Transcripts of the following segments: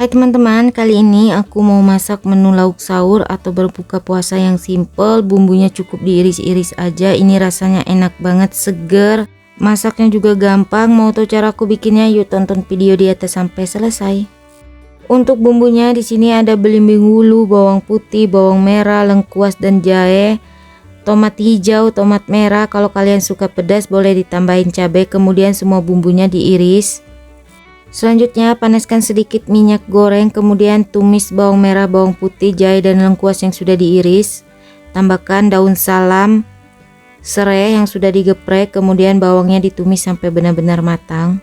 Hai teman-teman, kali ini aku mau masak menu lauk sahur atau berbuka puasa yang simple. Bumbunya cukup diiris-iris aja. Ini rasanya enak banget, seger. Masaknya juga gampang. Mau tahu cara aku bikinnya? Yuk tonton video di atas sampai selesai. Untuk bumbunya di sini ada belimbing wulu, bawang putih, bawang merah, lengkuas dan jahe, tomat hijau, tomat merah. Kalau kalian suka pedas boleh ditambahin cabai. Kemudian semua bumbunya diiris. Selanjutnya panaskan sedikit minyak goreng, kemudian tumis bawang merah, bawang putih, jahe dan lengkuas yang sudah diiris. Tambahkan daun salam, serai yang sudah digeprek, kemudian bawangnya ditumis sampai benar-benar matang.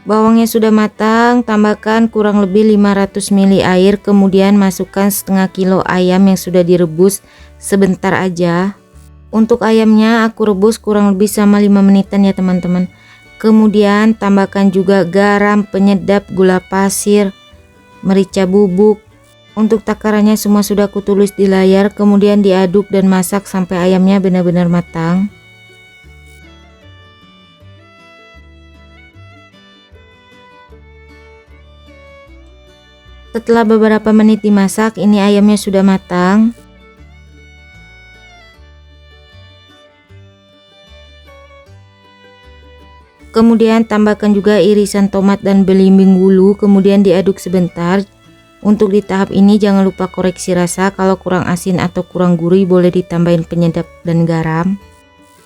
Bawangnya sudah matang, tambahkan kurang lebih 500 ml air, kemudian masukkan setengah kilo ayam yang sudah direbus sebentar aja. Untuk ayamnya aku rebus kurang lebih sama 5 menitan ya teman-teman. Kemudian tambahkan juga garam, penyedap, gula pasir, merica bubuk. Untuk takarannya semua sudah aku tulis di layar. Kemudian diaduk dan masak sampai ayamnya benar-benar matang. Setelah beberapa menit dimasak, ini ayamnya sudah matang. Kemudian tambahkan juga irisan tomat dan belimbing wulu, kemudian diaduk sebentar. Untuk di tahap ini jangan lupa koreksi rasa, kalau kurang asin atau kurang gurih boleh ditambahin penyedap dan garam.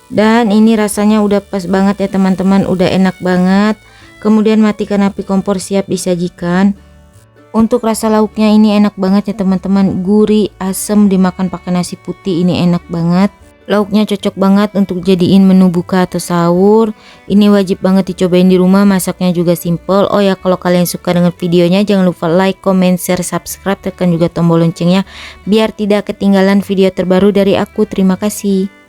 Dan ini rasanya udah pas banget ya teman-teman, udah enak banget. Kemudian matikan api kompor, siap disajikan. Untuk rasa lauknya ini enak banget ya teman-teman, gurih, asem, dimakan pakai nasi putih ini enak banget. Lauknya cocok banget untuk jadiin menu buka atau sahur. Ini wajib banget dicobain di rumah, masaknya juga simple. Oh ya, kalau kalian suka dengan videonya jangan lupa like, comment, share, subscribe, tekan juga tombol loncengnya biar tidak ketinggalan video terbaru dari aku. Terima kasih.